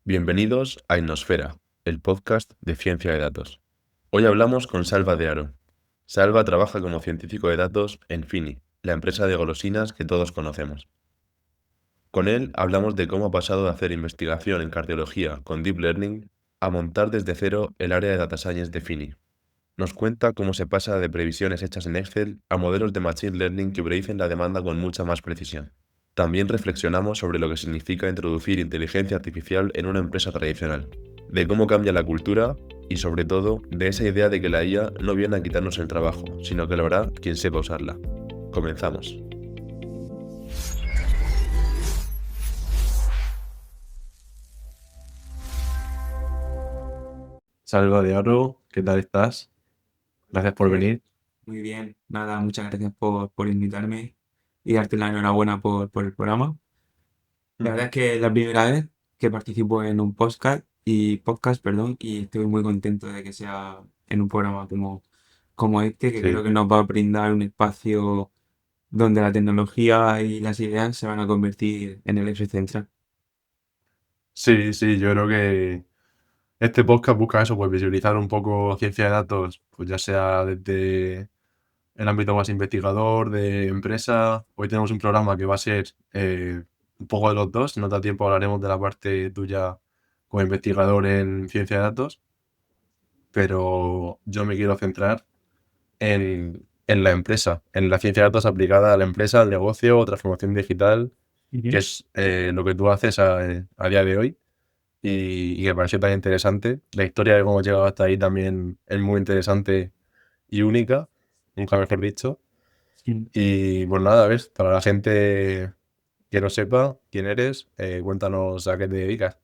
Bienvenidos a Innosfera, el podcast de ciencia de datos. Hoy hablamos con Salva de Aro. Salva trabaja como científico de datos en Fini, la empresa de golosinas que todos conocemos. Con él hablamos de cómo ha pasado de hacer investigación en cardiología con Deep Learning a montar desde cero el área de Data Science de Fini. Nos cuenta cómo se pasa de previsiones hechas en Excel a modelos de Machine Learning que predicen la demanda con mucha más precisión. También reflexionamos sobre lo que significa introducir inteligencia artificial en una empresa tradicional, de cómo cambia la cultura y sobre todo de esa idea de que la IA no viene a quitarnos el trabajo, sino que lo hará quien sepa usarla. Comenzamos. Salva de Aro, ¿qué tal estás? Gracias por Eh, venir. Muy bien, nada, muchas gracias por invitarme y darte la enhorabuena por el programa. La Mm. verdad es que es la primera vez que participo en un podcast, y estoy muy contento de que sea en un programa como este, que creo Sí, que nos va a brindar un espacio donde la tecnología y las ideas se van a convertir en el eje central. sí, yo creo que este podcast busca eso, pues visibilizar un poco ciencia de datos, pues ya sea desde el ámbito más investigador, de empresa. Hoy tenemos un programa que va a ser un poco de los dos. Si nos da tiempo hablaremos de la parte tuya como investigador en ciencia de datos, pero yo me quiero centrar en la empresa, en la ciencia de datos aplicada a la empresa, al negocio o transformación digital, que Ujú. es lo que tú haces a día de hoy y que me pareció tan interesante. La historia de cómo has llegado hasta ahí también es muy interesante y única, nunca mejor dicho. Sí. Y pues nada, ves, para la gente que no sepa quién eres, cuéntanos a qué te dedicas.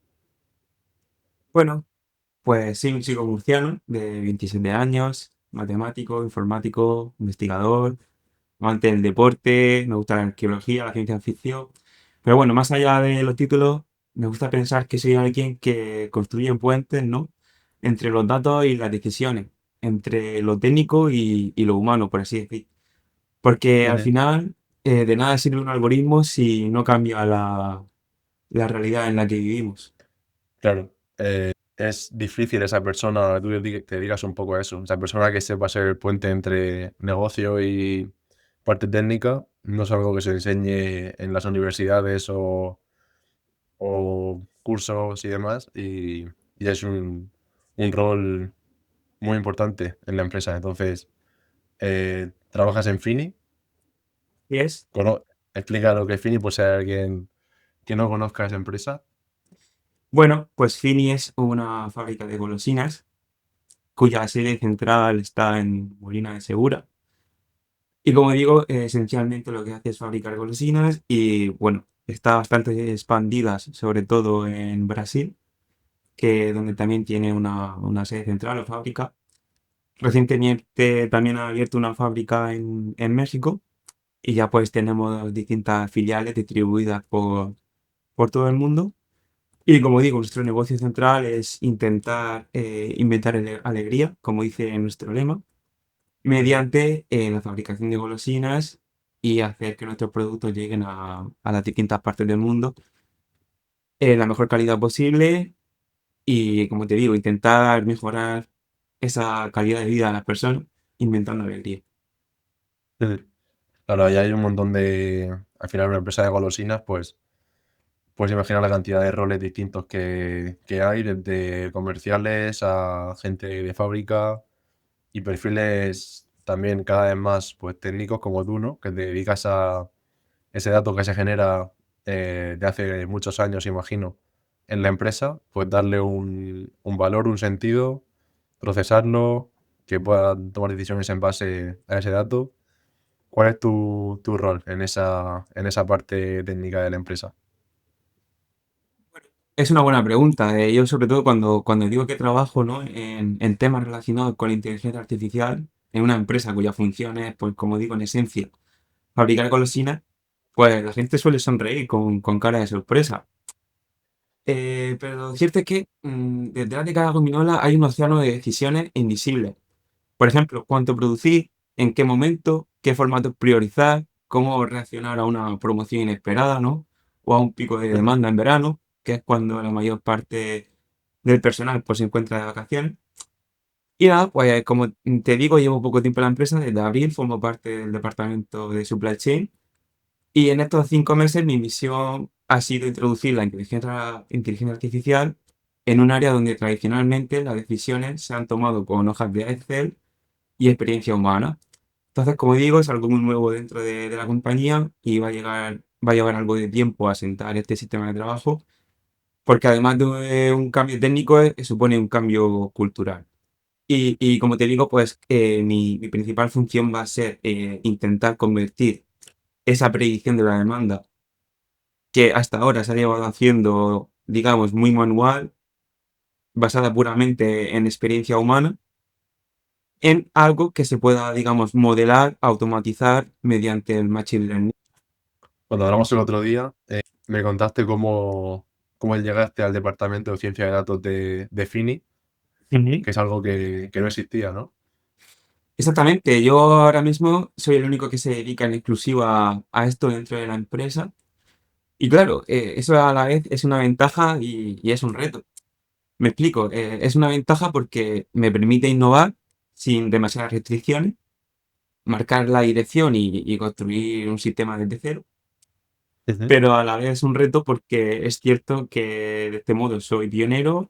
Bueno, pues sí, un chico murciano de 27 años, matemático, informático, investigador, amante del deporte, me gusta la arqueología, la ciencia ficción. Pero bueno, más allá de los títulos, me gusta pensar que soy alguien que construye puentes, ¿no? Entre los datos y las decisiones, entre lo técnico y lo humano, por así decir. Porque al Ujú. final, de nada sirve un algoritmo si no cambia la realidad en la que vivimos. Claro, es difícil esa persona, tú te dedicas un poco a eso, esa persona que sepa ser el puente entre negocio y parte técnica, no es algo que se enseñe en las universidades o cursos y demás, y es un rol muy importante en la empresa. Entonces, trabajas en Fini, Y es, cono- explica lo que es Fini, pues si hay alguien que no conozca esa empresa. bueno, pues Fini es una fábrica de golosinas cuya sede central está en Molina de Segura. Y como digo, esencialmente lo que hace es fabricar golosinas y bueno, está bastante expandidas, sobre todo en Brasil, que donde también tiene una sede central o fábrica. Recientemente también ha abierto una fábrica en México y ya pues tenemos distintas filiales distribuidas por todo el mundo. Y como digo, nuestro negocio central es intentar inventar alegría, como dice nuestro lema Ujú. mediante la fabricación de golosinas y hacer que nuestros productos lleguen a las distintas partes del mundo en la mejor calidad posible y, como te digo, intentar mejorar esa calidad de vida de las personas inventando alegría. Ujú. Claro, ahí hay un montón al final una empresa de golosinas, pues puedes imaginar la cantidad de roles distintos que hay, desde comerciales a gente de fábrica y perfiles también cada vez más pues técnicos como tú, ¿no? Que te dedicas a ese dato que se genera de hace muchos años, imagino, en la empresa, pues darle un valor, un sentido, procesarlo, que puedan tomar decisiones en base a ese dato. ¿Cuál es tu rol en esa parte técnica de la empresa? Es una buena pregunta. Yo sobre todo cuando digo que trabajo, ¿no? en temas relacionados con la inteligencia artificial en una empresa cuya función es, pues como digo, en esencia, fabricar golosinas, pues la gente suele sonreír con cara de sorpresa. Pero lo cierto es que detrás de cada gominola hay un océano de decisiones invisibles. Por ejemplo, cuánto producir, en qué momento, qué formatos priorizar, cómo reaccionar a una promoción inesperada, ¿no? O a un pico de Ujú. demanda en verano. que es cuando la mayor parte del personal pues se encuentra de vacaciones. Y nada, pues como te digo, llevo poco tiempo en la empresa, desde abril formo parte del departamento de supply chain y en estos 5 meses mi misión ha sido introducir la inteligencia artificial en un área donde tradicionalmente las decisiones se han tomado con hojas de Excel y experiencia humana. Entonces, como digo, es algo muy nuevo dentro de la compañía y va a llevar algo de tiempo a asentar este sistema de trabajo, porque además de un cambio técnico, supone un cambio cultural. Y como te digo, pues mi principal función va a ser intentar convertir esa predicción de la demanda que hasta ahora se ha llevado haciendo, digamos, muy manual, basada puramente en experiencia humana, en algo que se pueda, digamos, modelar, automatizar mediante el machine learning. Cuando hablamos el otro día, me contaste cómo llegaste al departamento de ciencia de datos de Fini, Ujú. que es algo que no existía, ¿no? Exactamente, yo ahora mismo soy el único que se dedica en exclusiva a esto dentro de la empresa. Y claro, eso a la vez es una ventaja y es un reto. Me explico, es una ventaja porque me permite innovar sin demasiadas restricciones, marcar la dirección y construir un sistema desde cero, Ujú. pero a la vez es un reto porque es cierto que de este modo soy pionero,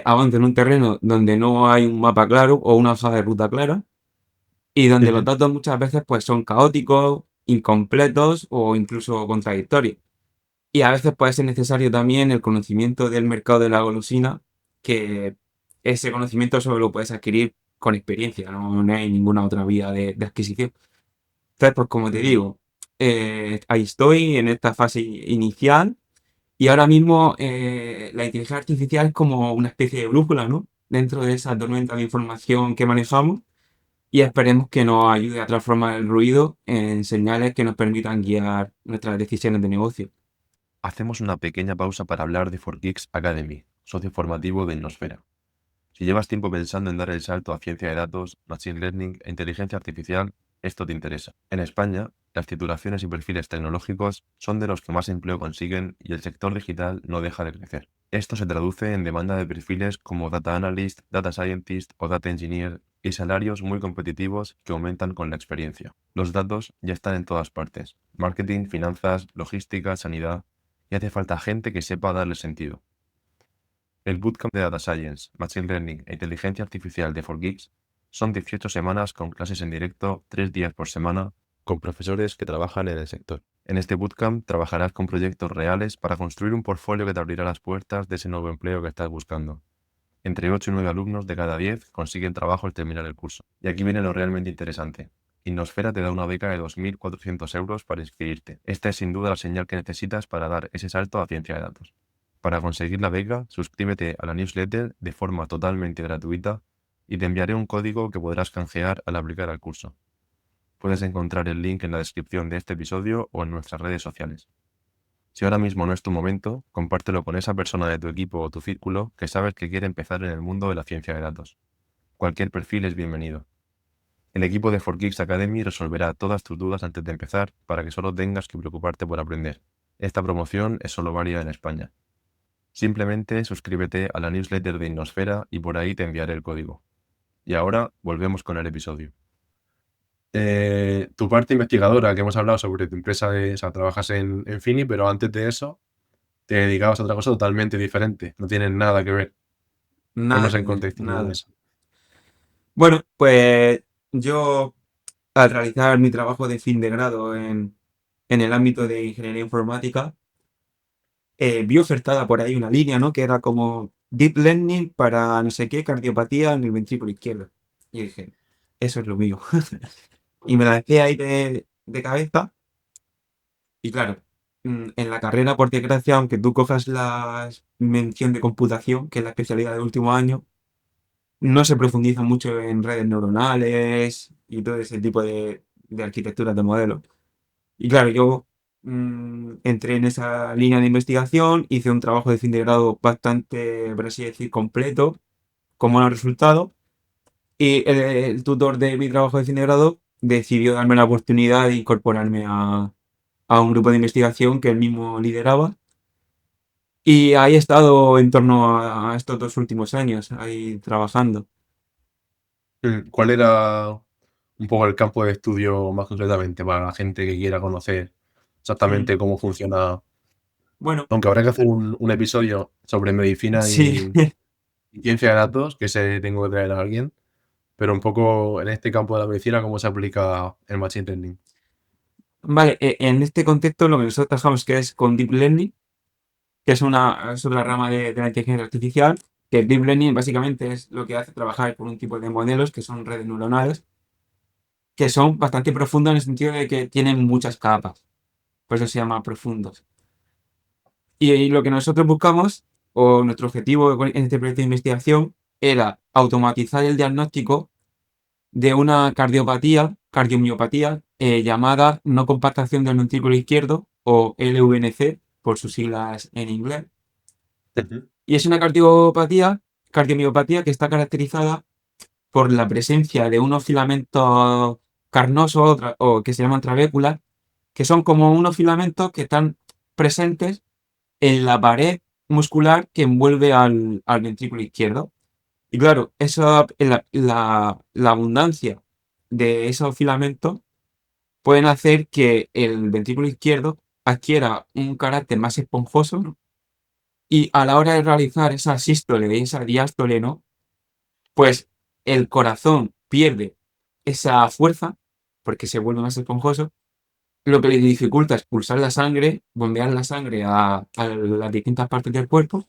avanzo en un terreno donde no hay un mapa claro o una hoja de ruta clara y donde los Ujú. datos muchas veces pues son caóticos, incompletos o incluso contradictorios. Y a veces puede ser necesario también el conocimiento del mercado de la golosina, que ese conocimiento solo lo puedes adquirir con experiencia, no hay ninguna otra vía de adquisición. Entonces, pues como te digo, ahí estoy en esta fase inicial y ahora mismo la inteligencia artificial es como una especie de brújula, ¿no? Dentro de esa tormenta de información que manejamos y esperemos que nos ayude a transformar el ruido en señales que nos permitan guiar nuestras decisiones de negocio. Hacemos una pequeña pausa para hablar de 4Geeks Academy, socio formativo de Innosfera. Si llevas tiempo pensando en dar el salto a ciencia de datos, machine learning e inteligencia artificial, esto te interesa. En España, las titulaciones y perfiles tecnológicos son de los que más empleo consiguen y el sector digital no deja de crecer. Esto se traduce en demanda de perfiles como Data Analyst, Data Scientist o Data Engineer y salarios muy competitivos que aumentan con la experiencia. Los datos ya están en todas partes: marketing, finanzas, logística, sanidad, y hace falta gente que sepa darle sentido. El Bootcamp de Data Science, Machine Learning e Inteligencia Artificial de 4Geeks son 18 semanas con clases en directo 3 días por semana con profesores que trabajan en el sector. En este bootcamp trabajarás con proyectos reales para construir un portfolio que te abrirá las puertas de ese nuevo empleo que estás buscando. Entre 8 y 9 alumnos de cada 10 consiguen trabajo al terminar el curso. Y aquí viene lo realmente interesante. Innosfera te da una beca de 2.400 euros para inscribirte. Esta es sin duda la señal que necesitas para dar ese salto a ciencia de datos. Para conseguir la beca, suscríbete a la newsletter de forma totalmente gratuita y te enviaré un código que podrás canjear al aplicar al curso. Puedes encontrar el link en la descripción de este episodio o en nuestras redes sociales. Si ahora mismo no es tu momento, compártelo con esa persona de tu equipo o tu círculo que sabes que quiere empezar en el mundo de la ciencia de datos. Cualquier perfil es bienvenido. El equipo de 4Geeks Academy resolverá todas tus dudas antes de empezar para que solo tengas que preocuparte por aprender. Esta promoción es solo válida en España. Simplemente suscríbete a la newsletter de Innosfera y por ahí te enviaré el código. Y ahora volvemos con el episodio. Tu parte investigadora, que hemos hablado sobre tu empresa, o sea, trabajas en Fini, pero antes de eso te dedicabas a otra cosa totalmente diferente. No tienen nada que ver. Nada Ponnos que en ver, contexto de nada. eso. Bueno, pues yo al realizar mi trabajo de fin de grado en el ámbito de ingeniería informática, vi ofertada por ahí una línea, ¿no? Que era como Deep Learning para no sé qué, cardiopatía en el ventrículo izquierdo. Y dije, eso es lo mío. Y me la dejé ahí de cabeza. Y claro, en la carrera, por desgracia, aunque tú cojas la mención de computación, que es la especialidad del último año, no se profundiza mucho en redes neuronales y todo ese tipo de arquitecturas de modelos. Y claro, yo entré en esa línea de investigación, hice un trabajo de fin de grado bastante, por así decir, completo, con buenos resultados, y el tutor de mi trabajo de fin de grado decidió darme la oportunidad de incorporarme a un grupo de investigación que él mismo lideraba Y ahí he estado en torno a estos 2 últimos años, ahí trabajando. ¿Cuál era un poco el campo de estudio más concretamente para la gente que quiera conocer Mm. exactamente cómo funciona? Bueno, Aunque habrá que hacer un episodio sobre medicina sí. y ciencia de datos, que se tengo que traer a alguien, pero un poco en este campo de la medicina, cómo se aplica el machine learning. Vale, en este contexto lo que nosotros trabajamos que es con Deep Learning, que es otra rama de la inteligencia artificial, que el Deep Learning básicamente es lo que hace trabajar con un tipo de modelos que son redes neuronales, que son bastante profundos en el sentido de que tienen muchas capas, por eso se llama profundos. Y lo que nosotros buscamos, o nuestro objetivo en este proyecto de investigación, era automatizar el diagnóstico de una cardiomiopatía, llamada no compactación del ventrículo izquierdo, o LVNC, por sus siglas en inglés. Ujú. Y es una cardiomiopatía que está caracterizada por la presencia de unos filamentos carnosos o que se llaman trabéculas, que son como unos filamentos que están presentes en la pared muscular que envuelve al ventrículo izquierdo. Y claro, la abundancia de esos filamentos pueden hacer que el ventrículo izquierdo adquiera un carácter más esponjoso y a la hora de realizar esa sístole y esa diástole, ¿no? Pues el corazón pierde esa fuerza porque se vuelve más esponjoso, lo que le dificulta expulsar la sangre, bombear la sangre a las distintas partes del cuerpo,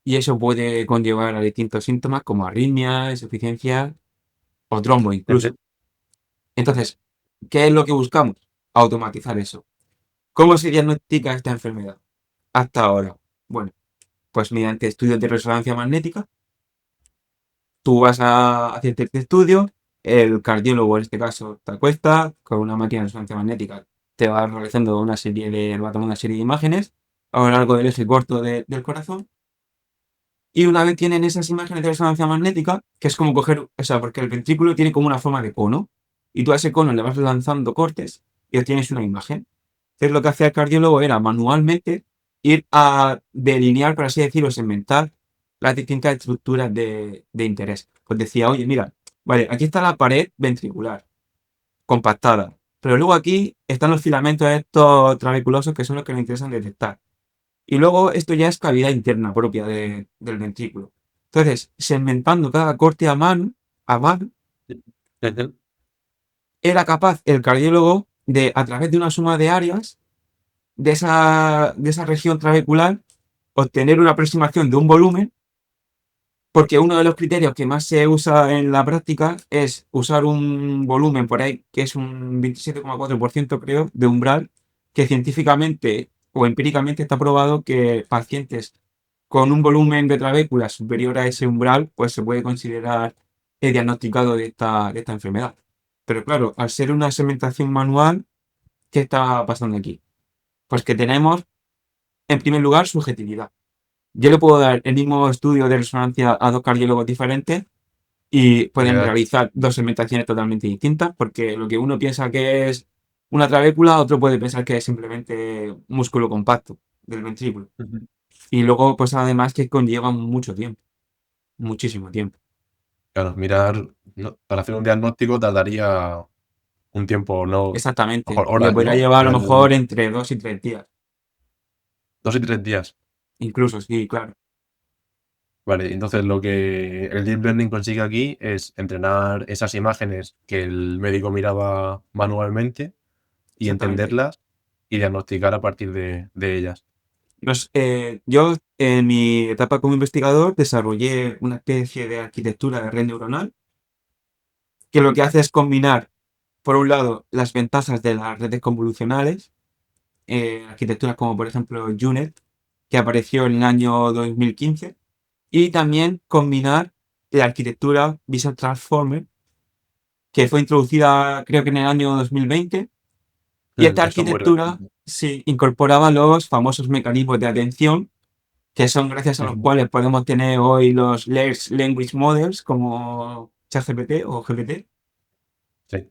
y eso puede conllevar a distintos síntomas como arritmia, insuficiencia o trombo Ujú. incluso. Entonces, ¿qué es lo que buscamos? Automatizar eso. ¿Cómo se diagnostica esta enfermedad? Hasta ahora. Bueno, pues mediante estudios de resonancia magnética. Tú vas a hacerte este estudio, el cardiólogo en este caso te acuesta con una máquina de resonancia magnética, te va realizando va tomando una serie de imágenes a lo largo del eje corto del corazón, y una vez tienen esas imágenes de resonancia magnética, que es como coger, o sea, porque el ventrículo tiene como una forma de cono, y tú a ese cono le vas lanzando cortes y obtienes una imagen. Entonces lo que hacía el cardiólogo era manualmente ir a delinear, por así decirlo, segmentar las distintas estructuras de interés. Pues decía, oye, mira, vale, aquí está la pared ventricular, compactada, pero luego aquí están los filamentos estos trabeculosos que son los que nos interesan detectar. Y luego esto ya es cavidad interna propia del ventrículo. Entonces, segmentando cada corte a mano, Ujú. era capaz el cardiólogo de, a través de una suma de áreas de esa región trabecular, obtener una aproximación de un volumen, porque uno de los criterios que más se usa en la práctica es usar un volumen por ahí, que es un 27,4% creo, de umbral, que científicamente o empíricamente está probado que pacientes con un volumen de trabécula superior a ese umbral, pues se puede considerar diagnosticado de esta enfermedad. Pero claro, al ser una segmentación manual, ¿qué está pasando aquí? Pues que tenemos, en primer lugar, subjetividad. Yo le puedo dar el mismo estudio de resonancia a dos cardiólogos diferentes y Y pueden realizar dos segmentaciones totalmente distintas, porque lo que uno piensa que es una trabécula, otro puede pensar que es simplemente músculo compacto del ventrículo. ujú. Y luego, pues además que conlleva mucho tiempo, muchísimo tiempo. Claro, mirar, para hacer un diagnóstico tardaría un tiempo, no, a lo Exactamente. mejor Le horas, podría ¿no? llevar a lo Mirar el mejor diagnóstico. entre 2 y 3 días. 2 y 3 días. Incluso, sí, claro. Vale, entonces lo que el Deep Learning consigue aquí es entrenar esas imágenes que el médico miraba manualmente y Exactamente. entenderlas y diagnosticar a partir de ellas. Yo, en mi etapa como investigador, desarrollé una especie de arquitectura de red neuronal que lo que hace es combinar, por un lado, las ventajas de las redes convolucionales, arquitecturas como por ejemplo UNet, que apareció en el año 2015, y también combinar la arquitectura Visual Transformer, que fue introducida creo que en el año 2020, y esta El software arquitectura gratuito. sí incorporaba los famosos mecanismos de atención, que son gracias a los Ujú. cuales podemos tener hoy los Large Language Models como ChatGPT o GPT. Sí.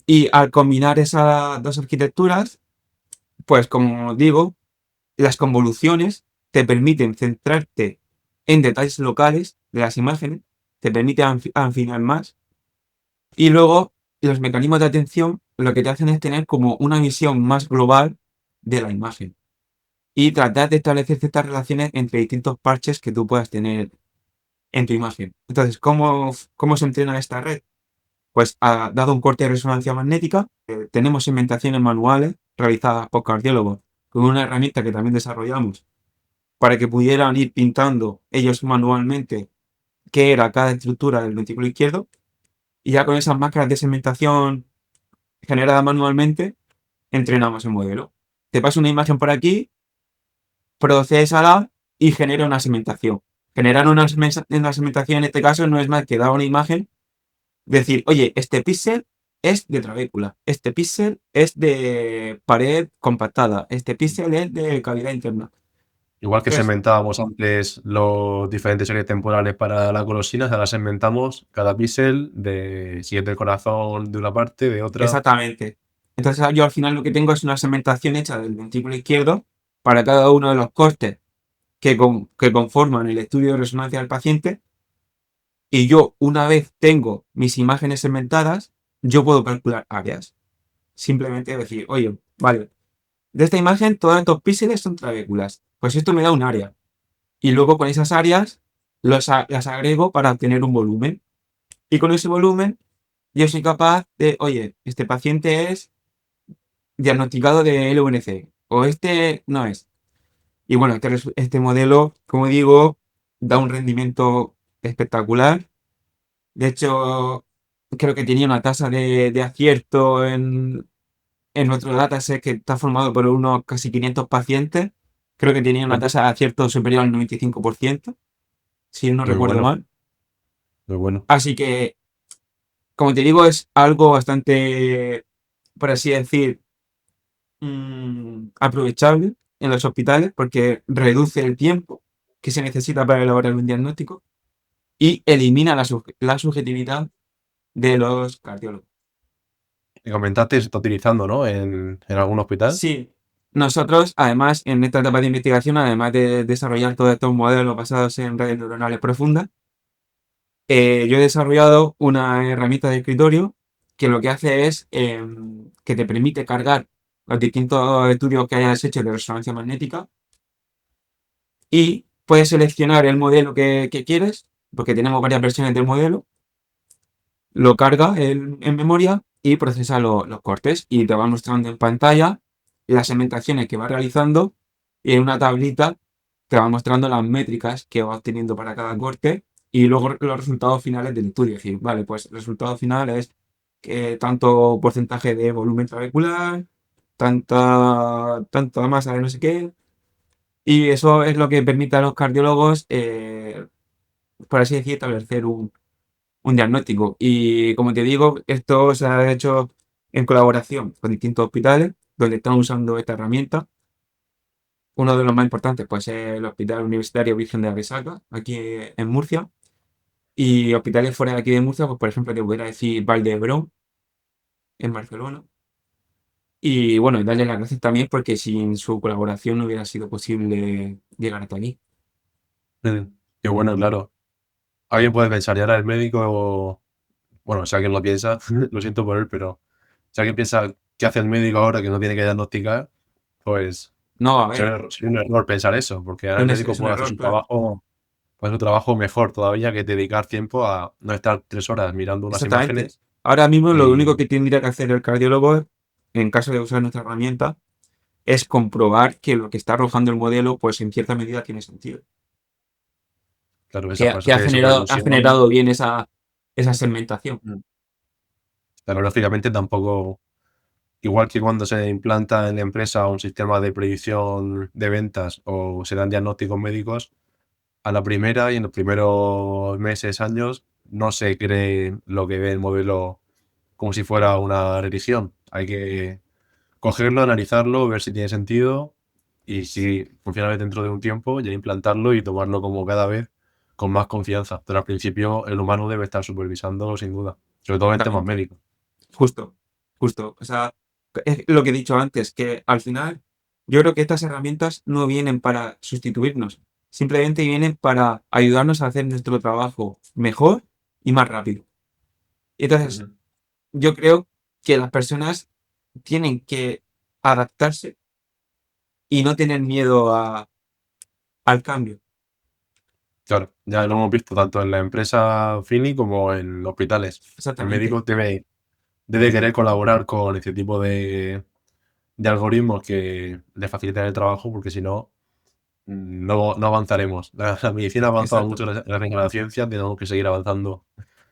Y al combinar esas dos arquitecturas, pues como digo, las convoluciones te permiten centrarte en detalles locales de las imágenes, te permite afinar más. Y luego los mecanismos de atención lo que te hacen es tener como una visión más global de la imagen y tratar de establecer ciertas relaciones entre distintos parches que tú puedas tener en tu imagen. Entonces, ¿cómo se entrena esta red? Pues ha dado un corte de resonancia magnética. Tenemos segmentaciones manuales realizadas por cardiólogos con una herramienta que también desarrollamos para que pudieran ir pintando ellos manualmente qué era cada estructura del ventrículo izquierdo. Y ya con esas máquinas de segmentación generadas manualmente, entrenamos el modelo. Te paso una imagen por aquí, procésala y genera una segmentación. Generar una segmentación en este caso no es más que dar una imagen, decir, oye, este píxel es de trabécula, este píxel es de pared compactada, este píxel es de cavidad interna. Igual que Entonces, segmentábamos antes los diferentes series temporales para las golosinas, ahora segmentamos cada píxel de si es del corazón de una parte, de otra. exactamente. Entonces yo al final lo que tengo es una segmentación hecha del ventrículo izquierdo para cada uno de los cortes que conforman el estudio de resonancia del paciente. Y yo, una vez tengo mis imágenes segmentadas, yo puedo calcular áreas. Simplemente decir, oye, vale, de esta imagen todos estos píxeles son trabéculas. Pues esto me da un área. Y luego con esas áreas las agrego para obtener un volumen. Y con ese volumen yo soy capaz de, oye, este paciente es diagnosticado de LUNC o este no es. Y bueno, este modelo, como digo, da un rendimiento espectacular. De hecho, creo que tenía una tasa de acierto en nuestro dataset que está formado por unos casi 500 pacientes. Creo que tenía una tasa de acierto superior al 95%, si no Muy recuerdo bueno, mal. muy bueno. Así que, como te digo, es algo bastante, por así decir, aprovechable en los hospitales porque reduce el tiempo que se necesita para elaborar un diagnóstico y elimina la subjetividad de los cardiólogos. Y comentaste, se está utilizando, ¿no? En algún hospital. Sí, nosotros, además, en esta etapa de investigación, además de desarrollar todos estos modelos basados en redes neuronales profundas, yo he desarrollado una herramienta de escritorio que lo que hace es que te permite cargar los distintos estudios que hayas hecho de resonancia magnética y puedes seleccionar el modelo que quieres, porque tenemos varias versiones del modelo, lo carga en memoria y procesa los cortes y te va mostrando en pantalla las segmentaciones que va realizando y en una tablita te va mostrando las métricas que va obteniendo para cada corte y luego los resultados finales del estudio. Es decir, vale, pues el resultado final es que tanto porcentaje de volumen trabecular, tanta masa de no sé qué. Y eso es lo que permite a los cardiólogos, por así decir, establecer un diagnóstico. Y como te digo, esto se ha hecho en colaboración con distintos hospitales donde están usando esta herramienta. Uno de los más importantes pues, es el Hospital Universitario Virgen de la Resaca, aquí en Murcia. Y hospitales fuera de aquí de Murcia, pues por ejemplo, te pudiera decir Valdebrón, en Barcelona. Y bueno, y darle las gracias también porque sin su colaboración no hubiera sido posible llegar hasta aquí. Qué bueno, claro. Alguien puede pensar, y ahora el médico, bueno, si alguien lo piensa, lo siento por él, pero si alguien piensa qué hace el médico ahora que no tiene que diagnosticar, pues No, a ver, sería un error pensar eso, porque ahora el médico es un puede hacer error, su claro. trabajo, mejor todavía que dedicar tiempo a no estar 3 horas mirando unas Exactamente. imágenes Ahora mismo lo único y, que tendría que hacer el cardiólogo, en caso de usar nuestra herramienta, es comprobar que lo que está arrojando el modelo, pues en cierta medida tiene sentido. claro, esa Que fase ha de supervisión. generado bien esa segmentación. mm, Claro, lógicamente tampoco, igual que cuando se implanta en la empresa un sistema de predicción de ventas o se dan diagnósticos médicos, a la primera y en los primeros meses, años, no se cree lo que ve el modelo como si fuera una religión. Hay que cogerlo, analizarlo, ver si tiene sentido y si funciona bien dentro de un tiempo, ya implantarlo y tomarlo como cada vez con más confianza. Pero al principio el humano debe estar supervisándolo sin duda, sobre todo en temas Exactamente. médicos. Justo, justo. O sea, es lo que he dicho antes, que al final Yo creo que estas herramientas no vienen para sustituirnos, simplemente vienen para ayudarnos a hacer nuestro trabajo mejor y más rápido. Entonces, Ujú. yo creo que las personas tienen que adaptarse y no tener miedo al cambio. Claro, ya lo hemos visto tanto en la empresa Fini como en hospitales. El Exactamente. médico debe querer colaborar con este tipo de algoritmos que le faciliten el trabajo, porque si no, no avanzaremos. La medicina ha avanzado Exacto. mucho gracias a la ciencia, tenemos que seguir avanzando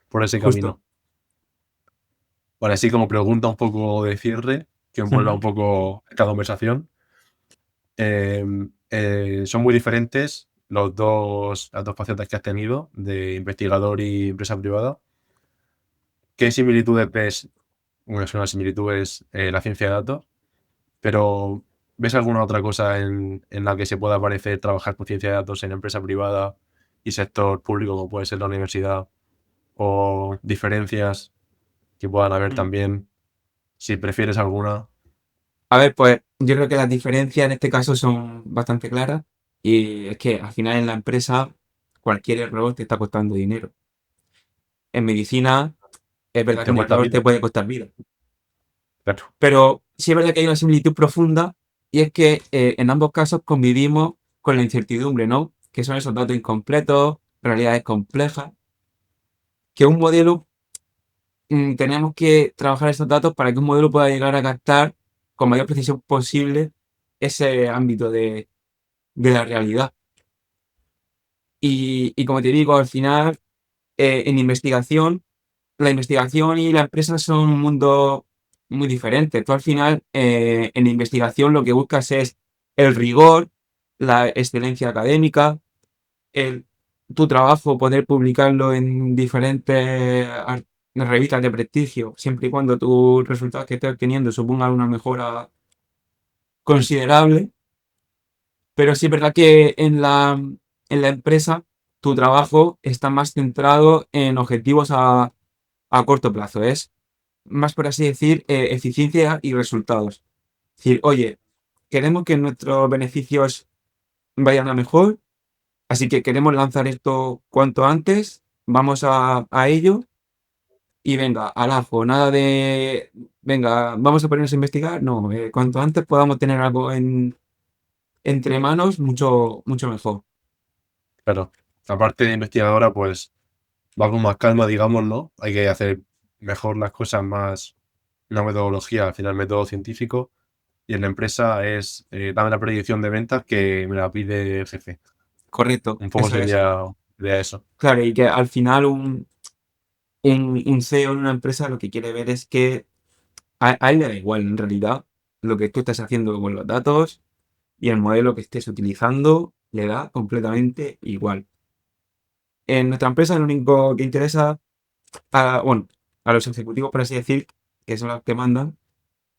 por ese Justo. camino. Bueno, así como pregunta un poco de cierre, que envuelva un Ujú. poco esta conversación. Son muy diferentes las dos facetas que has tenido, de investigador y empresa privada. ¿Qué similitudes ves? Bueno, son las similitudes la ciencia de datos, pero ¿ves alguna otra cosa en la que se pueda parecer trabajar con ciencia de datos en empresa privada y sector público, como puede ser la universidad, o diferencias que puedan haber Mm. también, si prefieres alguna? A ver, pues yo creo que las diferencias en este caso son bastante claras y es que al final en la empresa cualquier error te está costando dinero. En medicina es verdad que ¿Te un cuesta error te vida? puede costar vida. Claro. Pero sí es verdad que hay una similitud profunda y es que en ambos casos convivimos con la incertidumbre, ¿no? Que son esos datos incompletos, realidades complejas, que un modelo, tenemos que trabajar esos datos para que un modelo pueda llegar a captar con mayor precisión posible ese ámbito de la realidad. Y como te digo, al final, en investigación, la investigación y la empresa son un mundo muy diferente. Tú al final, en investigación lo que buscas es el rigor, la excelencia académica, el, tu trabajo, poder publicarlo en diferentes revistas de prestigio, siempre y cuando tus resultados que estés obteniendo supongan una mejora considerable. Pero sí es verdad que en la empresa tu trabajo está más centrado en objetivos a corto plazo. Es más, por así decir, eficiencia y resultados. Es decir, oye, queremos que nuestros beneficios vayan a mejor, así que queremos lanzar esto cuanto antes, vamos a ello y venga, al ajo, nada de, venga, vamos a ponernos a investigar, no, cuanto antes podamos tener algo entre manos, mucho, mucho mejor. Claro. La parte de investigadora, pues va con más calma, digamos, ¿no? Hay que hacer mejor las cosas, más una metodología, al final método científico, y en la empresa es dame la predicción de ventas que me la pide el jefe. Correcto, Un poco eso es. sería eso. Claro, y que al final un CEO en una empresa lo que quiere ver es que a él le da igual en realidad lo que tú estés haciendo con los datos y el modelo que estés utilizando le da completamente igual. En nuestra empresa lo único que interesa bueno, a los ejecutivos, por así decir, que son los que mandan,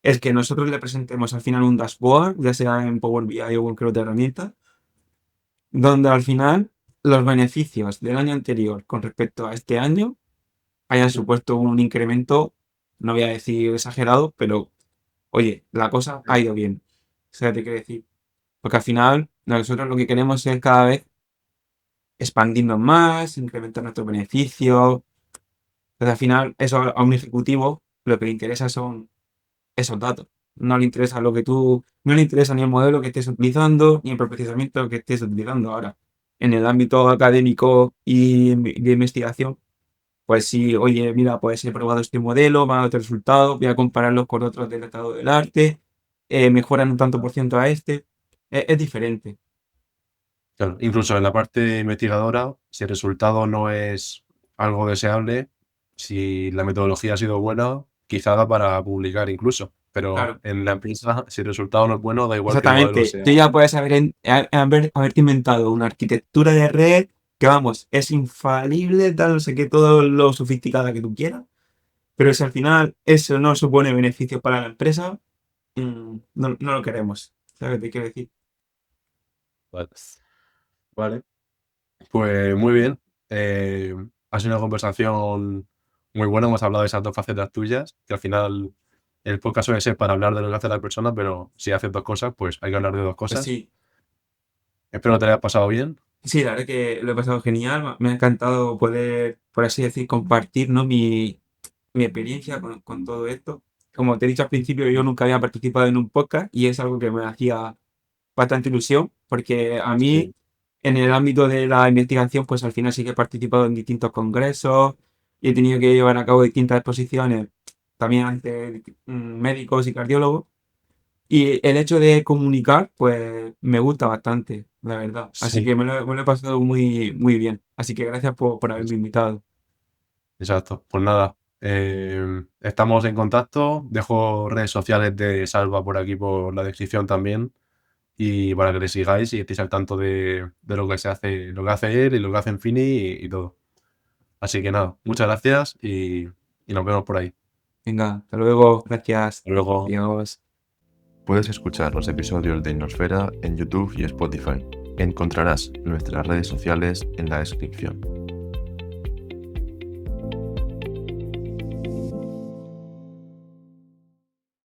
es que nosotros le presentemos al final un dashboard, ya sea en Power BI o cualquier otra herramienta, donde al final los beneficios del año anterior con respecto a este año hayan supuesto un incremento, no voy a decir exagerado, pero oye, la cosa ha ido bien. O sea, te quiero decir. Porque al final nosotros lo que queremos es cada vez expandirnos más, incrementar nuestros beneficios. Entonces al final eso a un ejecutivo lo que le interesa son esos datos. No le interesa no le interesa ni el modelo que estés utilizando, ni el procesamiento que estés utilizando ahora. En el ámbito académico y de investigación, pues sí, oye, mira, pues he probado este modelo, me ha dado este resultado, voy a compararlos con otros del estado del arte, mejoran un tanto por ciento a este. Es diferente. Claro, incluso en la parte investigadora, si el resultado no es algo deseable, si la metodología ha sido buena, quizá da para publicar incluso. Pero Claro, en la empresa, si el resultado no es bueno, da igual que el modelo exactamente. sea. Tú ya puedes haberte inventado una arquitectura de red que, vamos, es infalible, tal, no sé qué, todo lo sofisticada que tú quieras. Pero si al final eso no supone beneficio para la empresa, no, no lo queremos. ¿Sabes qué te quiero decir? Vale. Vale. Pues muy bien. Eh, ha sido una conversación muy buena. Hemos hablado de esas dos facetas tuyas, que al final el podcast suele ser para hablar de lo que hace la persona, pero si haces dos cosas, pues hay que hablar de dos Pues cosas. sí, Espero que te haya pasado bien. sí, la verdad que lo he pasado genial. Me ha encantado poder, por así decir, compartir, ¿no? mi experiencia con todo esto. Como te he dicho al principio, yo nunca había participado en un podcast y es algo que me hacía bastante ilusión, porque a mí, Sí, en el ámbito de la investigación, pues al final sí que he participado en distintos congresos y he tenido que llevar a cabo distintas exposiciones, también ante médicos y cardiólogos. Y el hecho de comunicar, pues me gusta bastante, la verdad. Así sí, que me lo he pasado muy, muy bien. Así que gracias por haberme invitado. exacto. Pues nada, estamos en contacto. Dejo redes sociales de Salva por aquí por la descripción también. Y para que le sigáis y estéis al tanto de lo que se hace, lo que hace él y lo que hace en Fini y todo. Así que nada, muchas gracias y nos vemos por ahí. Venga, hasta luego. Gracias. Hasta luego. Adiós. Puedes escuchar los episodios de Innosfera en YouTube y Spotify. Encontrarás nuestras redes sociales en la descripción.